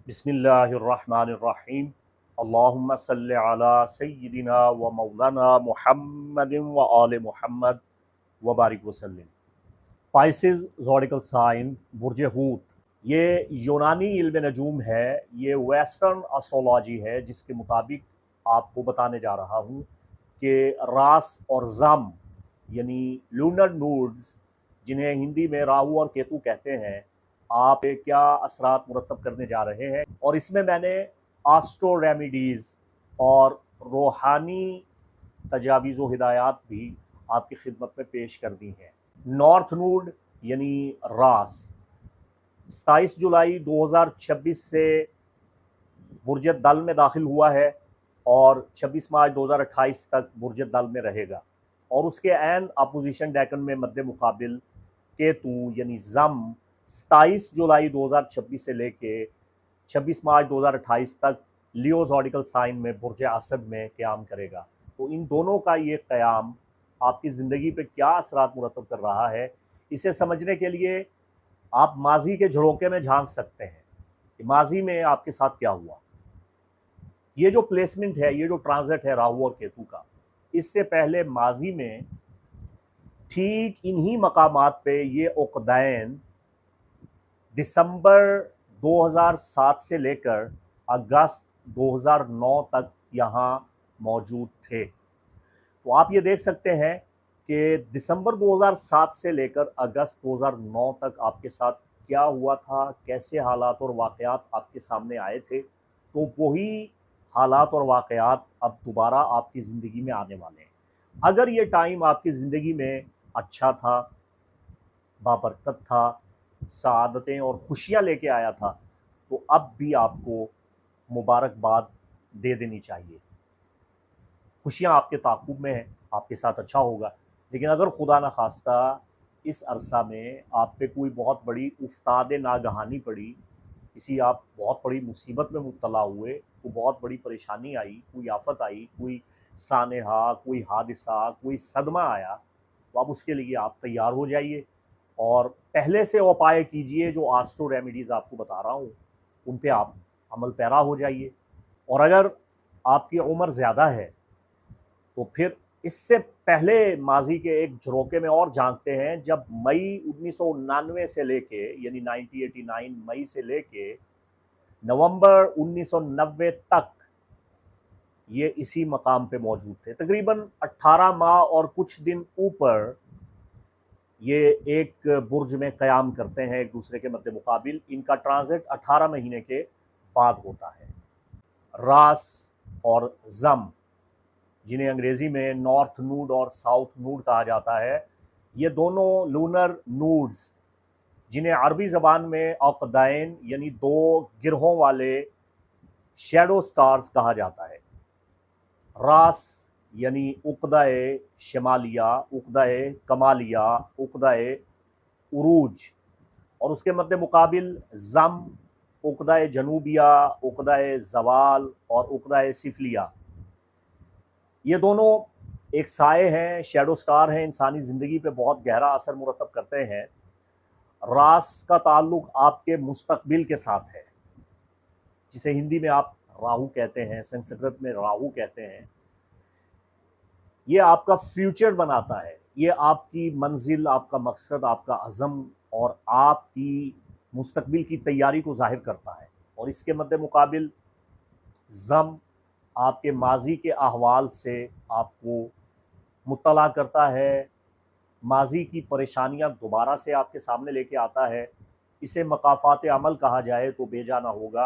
बिस्मिल्लाहिर्रहमानिर्रहीम। अल्लाहुम्मा सल्लि अला सय्यिदिना व मौलाना मुहम्मदिन व आले मुहम्मद व बारिक वसल्लम। पाइसेस ज़ोडिकल साइन बुर्ज हूत, ये यूनानी इल्म नजूम है, ये वेस्टर्न एस्ट्रोलॉजी है, जिसके मुताबिक आपको बताने जा रहा हूँ कि रास और जम यानी लूनर नूड्स, जिन्हें हिंदी में राहु और केतु कहते हैं, आप पे क्या असरात मुरतब करने जा रहे हैं। और इसमें मैंने आस्ट्रो रेमिडीज़ और रूहानी तजावीज़ व हिदायत भी आपकी खिदमत में पेश कर दी हैं। नॉर्थ नूड यानी रास 27 जुलाई 2026 से बुर्ज दल में दाखिल हुआ है और 26 मार्च 2028 तक बुर्ज दल में रहेगा। और उसके एन अपोजिशन डेकन में मद्दे मुकाबिल केतु यानी जम 27 जुलाई 2026 से लेके 26 मार्च 2028 तक लियो ज़ोडिकल साइन में बुर्ज असद में क़याम करेगा। तो इन दोनों का ये क़याम आपकी ज़िंदगी पे क्या असरात मुरतब कर रहा है, इसे समझने के लिए आप माजी के झरोके में झांक सकते हैं कि माजी में आपके साथ क्या हुआ। ये जो प्लेसमेंट है, ये जो ट्रांजिट है राहु और केतु का, इससे पहले माजी में ठीक इन्हीं मकामात पे ये उक़दैन दिसंबर 2007 से लेकर अगस्त 2009 तक यहाँ मौजूद थे। तो आप ये देख सकते हैं कि दिसंबर 2007 से लेकर अगस्त 2009 तक आपके साथ क्या हुआ था, कैसे हालात और वाक़यात आपके सामने आए थे। तो वही हालात और वाक़यात अब दोबारा आपकी ज़िंदगी में आने वाले हैं। अगर ये टाइम आपकी ज़िंदगी में अच्छा था, बाबरकत था, सआदतें और खुशियाँ लेके आया था, तो अब भी आपको मुबारकबाद दे देनी चाहिए। खुशियाँ आपके ताक़ुब में हैं, आपके साथ अच्छा होगा। लेकिन अगर खुदा न खास्ता इस अरसा में आप पे कोई बहुत बड़ी उफ्ताद नागहानी पड़ी, किसी आप बहुत बड़ी मुसीबत में मुब्तला हुए, कोई बहुत बड़ी परेशानी आई, कोई आफ़त आई, कोई सानेहा, कोई हादिसा, कोई सदमा आया, तो अब उसके लिए आप तैयार हो जाइए और पहले से उपाय कीजिए। जो आस्ट्रो रेमिडीज़ आपको बता रहा हूँ, उन पे आप अमल पैरा हो जाइए। और अगर आपकी उम्र ज़्यादा है तो फिर इससे पहले माजी के एक झरोके में और झांकते हैं, जब मई 1999 से लेके यानी 1989 मई से लेके नवंबर 1990 तक ये इसी मकाम पे मौजूद थे। तकरीबन 18 माह और कुछ दिन ऊपर ये एक बुर्ज में क़याम करते हैं एक दूसरे के मद्दे मुकाबिल। इनका ट्रांजिट 18 महीने के बाद होता है। रास और जम, जिन्हें अंग्रेज़ी में नॉर्थ नूड और साउथ नूड कहा जाता है, ये दोनों लूनर नूड्स, जिन्हें अरबी ज़बान में औक़दैन यानी दो गिरहों वाले शैडो स्टार्स कहा जाता है। रास यानी उक़्दा-ए शमालिया, उक़्दा-ए कमालिया, उक़्दा-ए उरूज, और उसके मद्दे मुकाबिल ज़म, उक़्दा-ए जनूबिया, उक़्दा-ए ज़वाल और उक़्दा-ए सिफलिया। ये दोनों एक साए हैं, शैडो स्टार हैं, इंसानी ज़िंदगी पे बहुत गहरा असर मुरतब करते हैं। रास का ताल्लुक़ आपके मुस्तक़बिल के साथ है, जिसे हिंदी में आप राहु कहते हैं, संस्कृत में राहु कहते हैं। ये आपका फ्यूचर बनाता है, ये आपकी मंजिल, आपका मकसद, आपका अज़म और आपकी मुस्तक़बिल की तैयारी को ज़ाहिर करता है। और इसके मद्दे मुकाबिल ज़म आपके माजी के अहवाल से आपको मुत्तला करता है, माजी की परेशानियां दोबारा से आपके सामने लेके आता है। इसे मकाफ़ात अमल कहा जाए तो बेजाना होगा।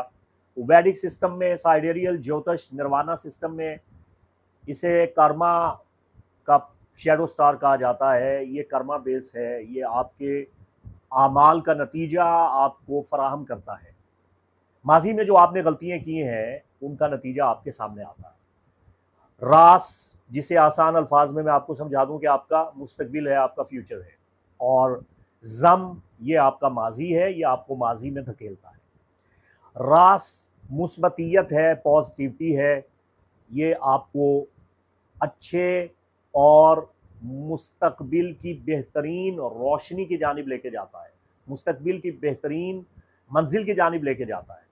वैदिक सिस्टम में, साइडेरियल ज्योतिष निर्वाणा सिस्टम में इसे कर्मा का शैडो स्टार कहा जाता है। ये कर्मा बेस है, ये आपके आमाल का नतीजा आपको फ़राहम करता है। माजी में जो आपने गलतियाँ की हैं, उनका नतीजा आपके सामने आता है। रास, जिसे आसान अल्फाज में मैं आपको समझा दूं कि आपका मुस्तकबिल है, आपका फ्यूचर है। और ज़म, ये आपका माजी है, ये आपको माजी में धकेलता है। रास मुस्बतियत है, पॉजिटिविटी है, ये आपको अच्छे और मुस्तकबिल की बेहतरीन रोशनी की जानिब लेके जाता है, मुस्तकबिल की बेहतरीन मंजिल की जानिब लेके जाता है।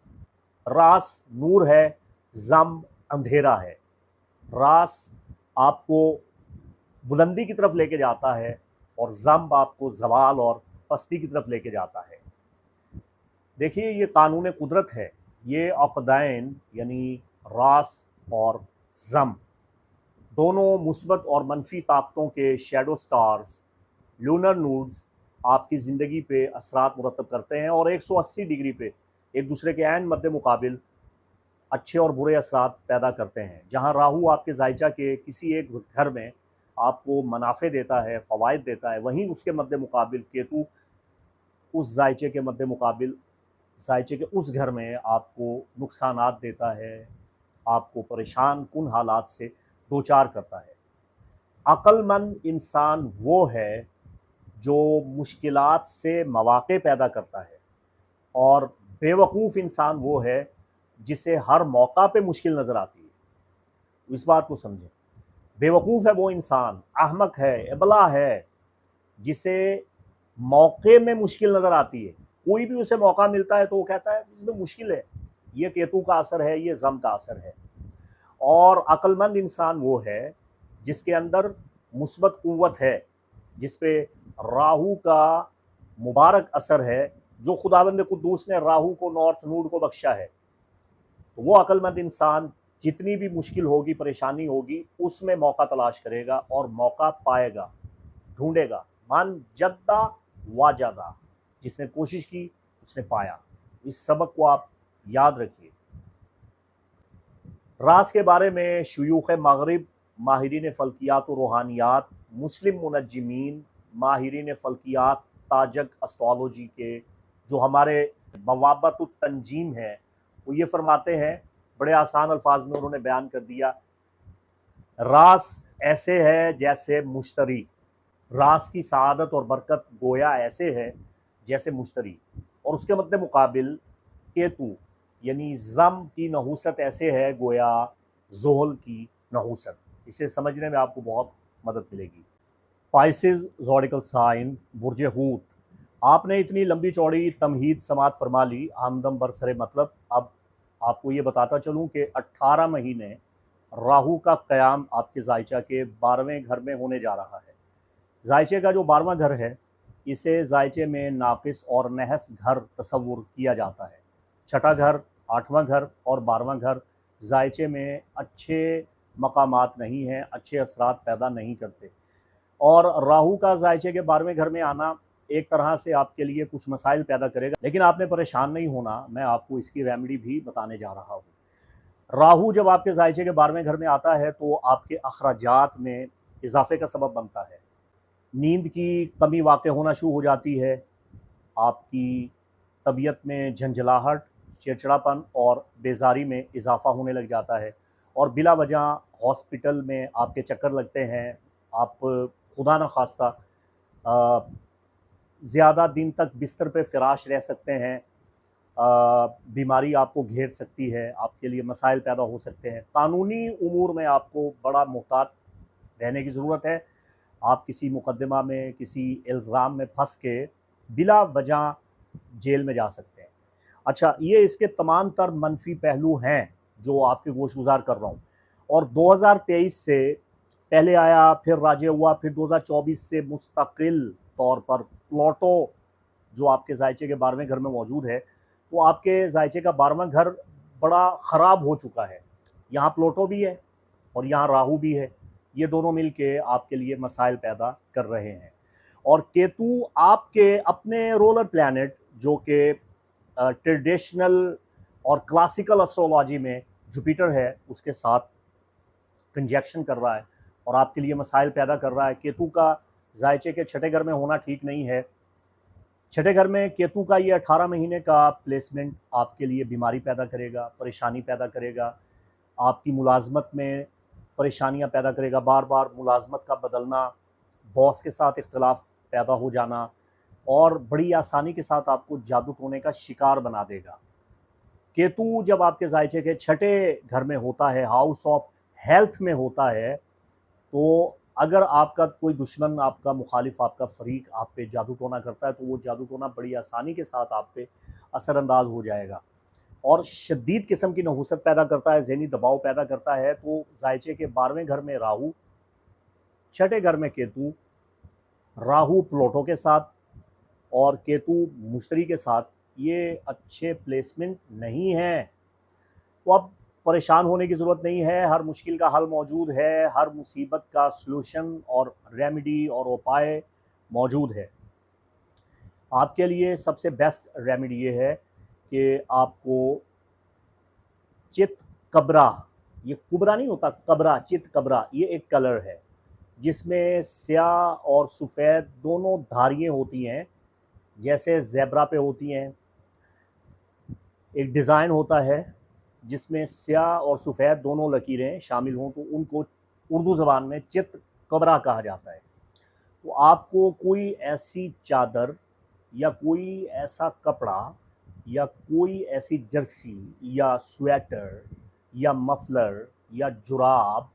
रास नूर है, जम अंधेरा है। रास आपको बुलंदी की तरफ लेके जाता है और जम आपको जवाल और पस्ती की तरफ लेके जाता है। देखिए, ये कानून कुदरत है। ये अक़दैन यानी रास और जम दोनों मुस्बत और मनफी ताकतों के शैडो स्टार्स, लूनर नूड्स आपकी ज़िंदगी पे असरात मुरतब करते हैं और 180 डिग्री पे एक दूसरे के ऐन मद्दे मुकाबिल अच्छे और बुरे असरात पैदा करते हैं। जहाँ राहु आपके जायचा के किसी एक घर में आपको मुनाफ़े देता है, फ़वाइद देता है, वहीं उसके मद्दे मुकाबिल केतु उस जायचे के मद्दे मुकाबिल जायचे के उस घर में आपको नुकसानात देता है, आपको परेशान कुन हालात से दो चार करता है। अक्लमंद इंसान वो है जो मुश्किलात से मौक़े पैदा करता है और बेवकूफ़ इंसान वो है जिसे हर मौका पे मुश्किल नज़र आती है। इस बात को समझें। बेवकूफ़ है वो इंसान, अहमक है, अबला है, जिसे मौके में मुश्किल नज़र आती है। कोई भी उसे मौका मिलता है तो वो कहता है इसमें मुश्किल है, ये केतु का असर है, ये जम का असर है। और अक्लमंद इंसान वो है जिसके अंदर मुस्बत क़ुव्वत है, जिस पे राहु का मुबारक असर है, जो खुदावंद कुद्दूस ने राहु को नॉर्थ नोड को बख्शा है। तो वो अक्लमंद इंसान जितनी भी मुश्किल होगी, परेशानी होगी, उसमें मौका तलाश करेगा और मौका पाएगा, ढूंढेगा। मन जद्दा वाजदा, जिसने कोशिश की उसने पाया। इस सबक को आप याद रखिए। रास के बारे में शुयूख़ मग़रिब, माहिरीन फ़ल्कियात व रूहानियात, मुस्लिम मुनज्जिमीन, माहिरीन फ़ल्कियात, ताजक एस्ट्रोलॉजी के जो हमारे बवाबतुत तंजीम है, वो ये फरमाते हैं, बड़े आसान अल्फाज में उन्होंने बयान कर दिया, रास ऐसे है जैसे मुश्तरी। रास की सआदत और बरकत गोया ऐसे है जैसे मुश्तरी, और उसके मद्दे मुकाबिल केतु यानी जम की नहूसत ऐसे है गोया ज़ोहल की नहूसत। इसे समझने में आपको बहुत मदद मिलेगी। पाइसेस ज़ोडिकल साइन, बुर्ज हूत। आपने इतनी लंबी चौड़ी तमहीद समात फरमा ली, आमदम बरसरे मतलब। अब आपको ये बताता चलूँ कि 18 महीने राहु का क़याम आपके जायचा के 12वें घर में होने जा रहा है। जायचे का जो 12वां घर है, इसे जायचे में नाक़िस और नहस घर तसव्वुर किया जाता है। छठा घर, 8वां घर और 12वां घर जायचे में अच्छे मकामात नहीं हैं, अच्छे असरात पैदा नहीं करते। और राहु का जायचे के 12वें घर में आना एक तरह से आपके लिए कुछ मसाइल पैदा करेगा, लेकिन आपने परेशान नहीं होना, मैं आपको इसकी रेमेडी भी बताने जा रहा हूँ। राहु जब आपके जायचे के 12वें घर में आता है तो आपके अखराजात में इजाफे का सबब बनता है। नींद की कमी वाक़ होना शुरू हो जाती है, आपकी तबीयत में झंझलाहट, चिड़चिड़ापन और बेजारी में इजाफ़ा होने लग जाता है, और बिला वजह हॉस्पिटल में आपके चक्कर लगते हैं। आप खुदा न खास्ता ज़्यादा दिन तक बिस्तर पे फ़िराश रह सकते हैं। बीमारी आपको घेर सकती है, आपके लिए मसाइल पैदा हो सकते हैं। कानूनी उमूर में आपको बड़ा मुहतात रहने की ज़रूरत है। आप किसी मुकदमा में, किसी इल्ज़ाम में फंस के बिला वजह जेल में जा सकते हैं। अच्छा, ये इसके तमाम तर मनफी पहलू हैं जो आपके गोशगुजार कर रहा हूँ। और 2023 से पहले आया, फिर राजे हुआ, फिर 2024 से मुस्तकिल तौर पर प्लूटो जो आपके जायचे के 12वें घर में मौजूद है, तो आपके जायचे का 12वां घर बड़ा ख़राब हो चुका है। यहाँ प्लूटो भी है और यहाँ राहु भी है। ये दोनों मिल के आपके लिए मसाइल पैदा कर रहे हैं। और केतु आपके अपने रोलर प्लैनेट जो कि ट्रेडिशनल और क्लासिकल एस्ट्रोलॉजी में जुपिटर है, उसके साथ कंजक्शन कर रहा है और आपके लिए मसाइल पैदा कर रहा है। केतु का जायचे के छठे घर में होना ठीक नहीं है। छठे घर में केतु का ये 18 महीने का प्लेसमेंट आपके लिए बीमारी पैदा करेगा, परेशानी पैदा करेगा, आपकी मुलाजमत में परेशानियां पैदा करेगा। बार बार मुलाजमत का बदलना, बॉस के साथ इख्तलाफ पैदा हो जाना, और बड़ी आसानी के साथ आपको जादू टोने का शिकार बना देगा। केतु जब आपके जायचे के छठे घर में होता है, हाउस ऑफ हेल्थ में होता है, तो अगर आपका कोई दुश्मन, आपका मुखालिफ, आपका फरीक आप पे जादू टोना करता है, तो वो जादू टोना बड़ी आसानी के साथ आप पे असरअंदाज हो जाएगा। और शदीद किस्म की नहुसत पैदा करता है, ज़हनी दबाव पैदा करता है। तो जायचे के 12वें घर में राहु, छठे घर में केतु, राहु प्लूटो के साथ और केतु मुश्तरी के साथ, ये अच्छे प्लेसमेंट नहीं हैं। तो अब परेशान होने की ज़रूरत नहीं है, हर मुश्किल का हल मौजूद है, हर मुसीबत का सलूशन और रेमेडी और उपाय मौजूद है। आपके लिए सबसे बेस्ट रेमेडी ये है कि आपको चित कबरा, ये कुबरा नहीं होता, कबरा, चित कबरा, ये एक कलर है जिसमें स्याह और सफ़ेद दोनों धारियाँ होती हैं, जैसे ज़ेब्रा पे होती हैं। एक डिज़ाइन होता है जिसमें स्याह और सफ़ेद दोनों लकीरें शामिल हों, तो उनको उर्दू ज़बान में चित कबरा कहा जाता है। तो आपको कोई ऐसी चादर या कोई ऐसा कपड़ा या कोई ऐसी जर्सी या स्वेटर या मफलर या जुराब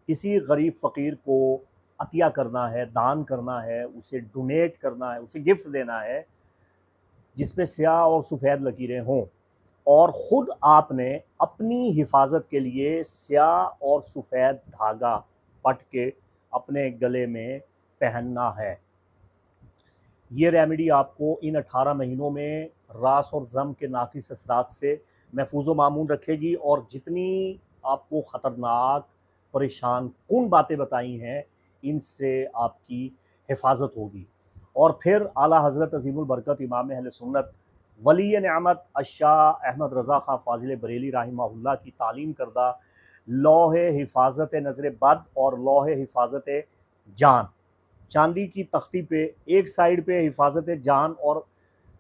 किसी गरीब फ़कीर को अतिया करना है, दान करना है, उसे डोनेट करना है, उसे गिफ्ट देना है जिसमें स्याह और सफ़ेद लकीरें हों, और ख़ुद आपने अपनी हिफाजत के लिए स्याह और सफ़ेद धागा पट के अपने गले में पहनना है। ये रेमेडी आपको इन 18 महीनों में रास और ज़म के नाक़िस असरात से महफूज़ व मामून रखेगी, और जितनी आपको ख़तरनाक परेशान कुन बातें बताई हैं, इनसे आपकी हिफाजत होगी। और फिर आला हज़रत अज़ीमुल बरकत इमाम अहले सुन्नत वली नेअमत शाह अहमद रज़ा ख़ां फ़ाज़िल बरेली रहिमहुल्लाह की तालीम करदा लौहे हिफाजत नज़र बद और लौहे हिफाजत जान, चांदी की तख्ती पे एक साइड पे हिफाजत जान और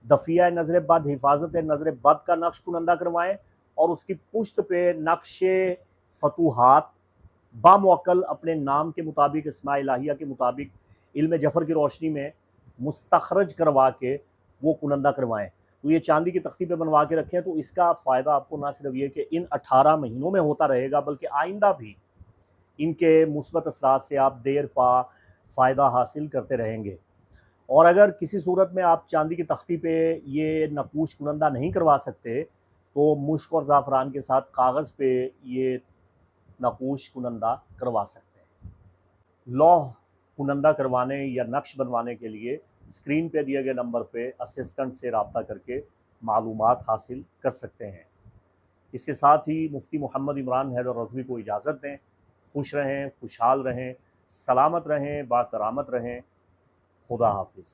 दफ़िया नज़र बद, हिफाजत नज़र बद का नक्श कुनंदा करवाएँ, और उसकी पुश्त पे नक्शे फतूहात बामुअक्कल अपने नाम के मुताबिक, इस्मा इलाहिया के मुताबिक, इल्म जफ़र की रोशनी में मुस्तखरज करवा के वो कुनंदा करवाएँ। तो ये चांदी की तख्ती पे बनवा के रखें, तो इसका फ़ायदा आपको ना सिर्फ ये कि इन 18 महीनों में होता रहेगा, बल्कि आइंदा भी इनके मुस्बत असरात से आप देर पा फ़ायदा हासिल करते रहेंगे। और अगर किसी सूरत में आप चांदी की तख्ती पे ये नक़ूश कुनंदा नहीं करवा सकते, तो मुश्क और ज़ाफ़रान के साथ कागज़ पे ये नक़ूश कुनंदा करवा सकते हैं। लौह कुनंदा करवाने या नक्श बनवाने के लिए स्क्रीन पे दिए गए नंबर पे असिस्टेंट से रब्ता करके मालूमात हासिल कर सकते हैं। इसके साथ ही मुफ्ती मोहम्मद इमरान हैदर रज़वी को इजाज़त दें। खुश रहें, खुशहाल रहें, सलामत रहें, बाकरामत रहें। खुदा हाफिज़।